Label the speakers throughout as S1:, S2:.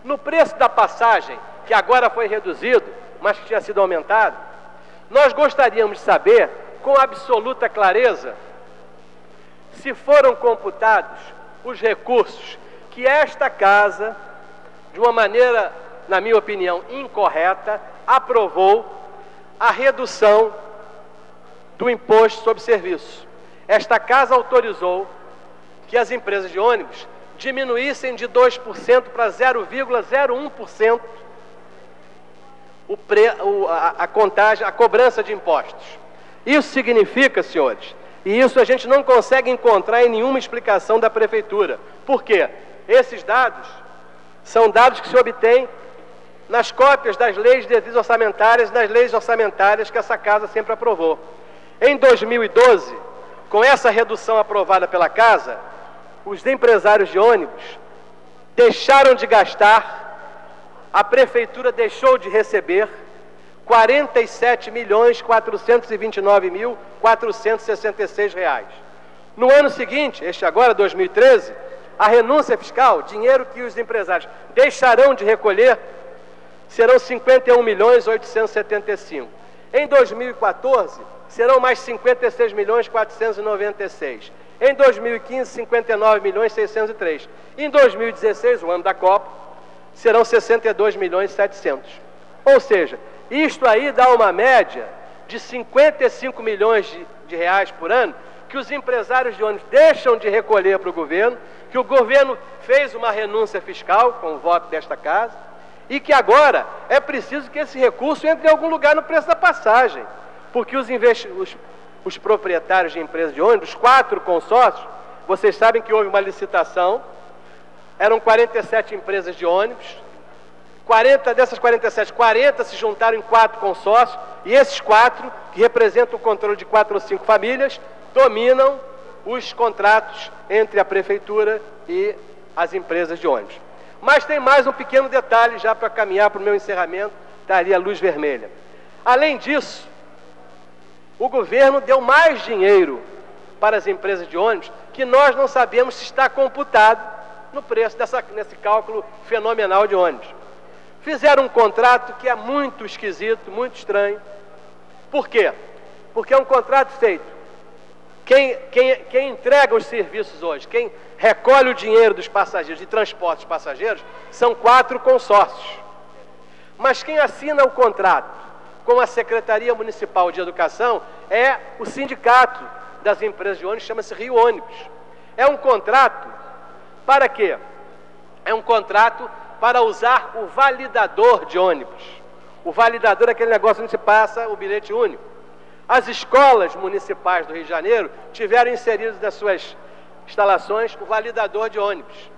S1: No preço da passagem, que agora foi reduzido, mas que tinha sido aumentado, nós gostaríamos de saber, com absoluta clareza, se foram computados os recursos que esta Casa, de uma maneira, na minha opinião, incorreta, aprovou a redução do imposto sobre serviço. Esta Casa autorizou que as empresas de ônibus diminuíssem de 2% para 0,01% a cobrança de impostos. Isso significa, senhores, e isso a gente não consegue encontrar em nenhuma explicação da Prefeitura. Por quê? Esses dados são dados que se obtêm nas cópias das leis de devidas orçamentárias e das leis orçamentárias que essa Casa sempre aprovou. Em 2012, com essa redução aprovada pela Casa, os empresários de ônibus deixaram de gastar, a Prefeitura deixou de receber R$ 47.429.466. No ano seguinte, este agora, 2013, a renúncia fiscal, dinheiro que os empresários deixarão de recolher, serão R$ 51.875. Em 2014, serão mais R$ 56.496. Em 2015, R$ 59.603. Em 2016, o ano da Copa, serão R$ 62.700. Ou seja, isto aí dá uma média de 55 milhões de reais por ano que os empresários de ônibus deixam de recolher para o governo, que o governo fez uma renúncia fiscal com o voto desta Casa e que agora é preciso que esse recurso entre em algum lugar no preço da passagem, porque os proprietários de empresas de ônibus, 4 consórcios, vocês sabem que houve uma licitação, eram 47 empresas de ônibus, 40 dessas 47, 40 se juntaram em 4 consórcios, e esses 4, que representam o controle de 4 ou 5 famílias, dominam os contratos entre a Prefeitura e as empresas de ônibus. Mas tem mais um pequeno detalhe, já para caminhar para o meu encerramento, daria a luz vermelha. Além disso, o governo deu mais dinheiro para as empresas de ônibus, que nós não sabemos se está computado no preço nesse cálculo fenomenal de ônibus. Fizeram um contrato que é muito esquisito, muito estranho. Por quê? Porque é um contrato feito. Quem entrega os serviços hoje, quem recolhe o dinheiro dos passageiros e transporta os passageiros, são 4 consórcios. Mas quem assina o contrato com a Secretaria Municipal de Educação é o sindicato das empresas de ônibus, chama-se Rio Ônibus. É um contrato para quê? É um contrato para usar o validador de ônibus. O validador é aquele negócio onde se passa o bilhete único. As escolas municipais do Rio de Janeiro tiveram inseridos nas suas instalações o validador de ônibus.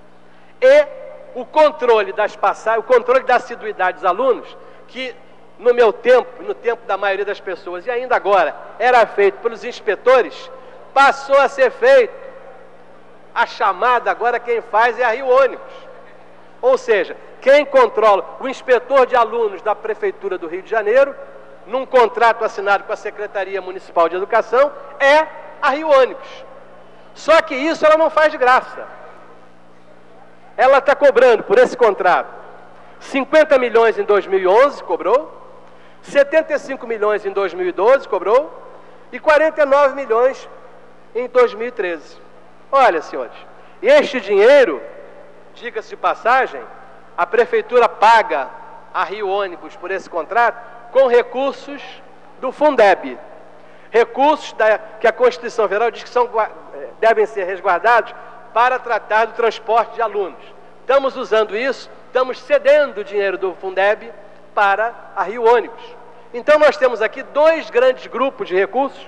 S1: E o controle das passagens, o controle da assiduidade dos alunos, que no meu tempo, no tempo da maioria das pessoas, e ainda agora, era feito pelos inspetores, passou a ser feito. A chamada agora quem faz é a Rio Ônibus. Ou seja, quem controla, o inspetor de alunos da Prefeitura do Rio de Janeiro, num contrato assinado com a Secretaria Municipal de Educação, é a Rio Ônibus. Só que isso ela não faz de graça. Ela está cobrando por esse contrato 50 milhões em 2011, cobrou, 75 milhões em 2012, cobrou, e 49 milhões em 2013. Olha, senhores, este dinheiro, diga-se de passagem, a Prefeitura paga a Rio Ônibus por esse contrato com recursos do Fundeb. Recursos que a Constituição Federal diz que devem ser resguardados para tratar do transporte de alunos. Estamos usando isso, estamos cedendo o dinheiro do Fundeb para a Rio Ônibus. Então nós temos aqui 2 grandes grupos de recursos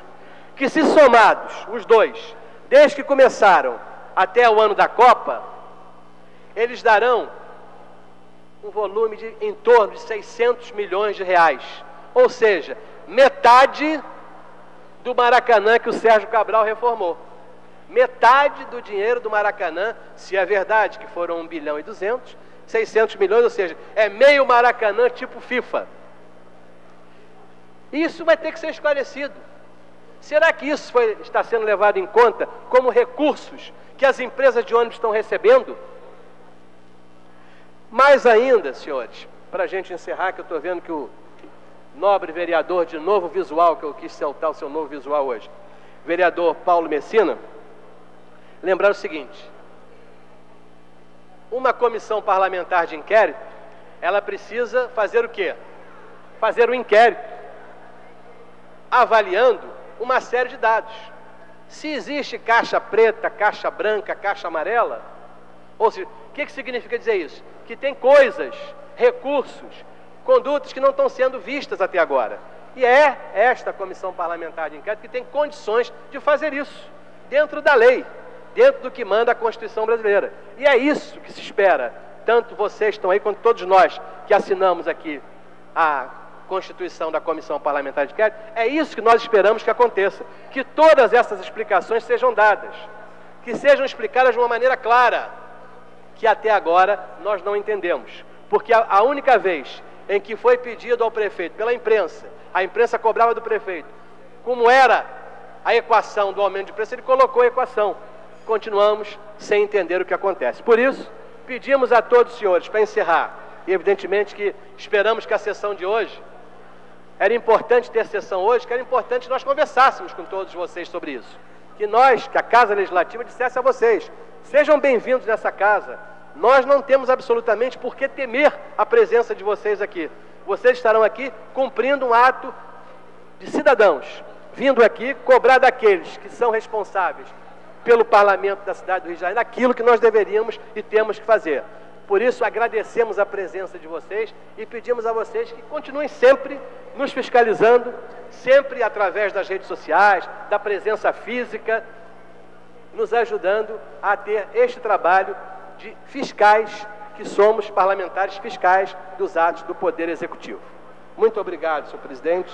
S1: que, se somados, os 2, desde que começaram até o ano da Copa, eles darão um volume de em torno de 600 milhões de reais. Ou seja, metade do Maracanã que o Sérgio Cabral reformou. Metade do dinheiro do Maracanã, se é verdade que foram 1 bilhão e 200, 600 milhões, ou seja, é meio Maracanã tipo FIFA. Isso vai ter que ser esclarecido. Será que isso está sendo levado em conta como recursos que as empresas de ônibus estão recebendo? Mais ainda, senhores, para a gente encerrar, que eu estou vendo que o nobre vereador de novo visual, que eu quis saltar o seu novo visual hoje, vereador Paulo Messina, lembrar o seguinte: uma comissão parlamentar de inquérito, ela precisa fazer o quê? Fazer um inquérito, avaliando uma série de dados. Se existe caixa preta, caixa branca, caixa amarela, ou seja, o que significa dizer isso? Que tem coisas, recursos, condutas que não estão sendo vistas até agora. E é esta comissão parlamentar de inquérito que tem condições de fazer isso, dentro da lei, dentro do que manda a Constituição brasileira. E é isso que se espera, tanto vocês estão aí, quanto todos nós que assinamos aqui a Constituição da Comissão Parlamentar de Inquérito, é isso que nós esperamos que aconteça, que todas essas explicações sejam dadas, que sejam explicadas de uma maneira clara, que até agora nós não entendemos, porque a única vez em que foi pedido ao prefeito pela imprensa, a imprensa cobrava do prefeito como era a equação do aumento de preço, ele colocou a equação. Continuamos sem entender o que acontece. Por isso, pedimos a todos os senhores, para encerrar, e evidentemente que esperamos que a sessão de hoje, era importante ter sessão hoje, que era importante que nós conversássemos com todos vocês sobre isso. Que nós, que a Casa Legislativa, dissesse a vocês: sejam bem-vindos nessa casa. Nós não temos absolutamente por que temer a presença de vocês aqui. Vocês estarão aqui cumprindo um ato de cidadãos, vindo aqui cobrar daqueles que são responsáveis pelo parlamento da cidade do Rio de Janeiro aquilo que nós deveríamos e temos que fazer. Por isso, agradecemos a presença de vocês e pedimos a vocês que continuem sempre nos fiscalizando, sempre através das redes sociais, da presença física, nos ajudando a ter este trabalho de fiscais, que somos parlamentares fiscais dos atos do Poder Executivo. Muito obrigado, senhor presidente.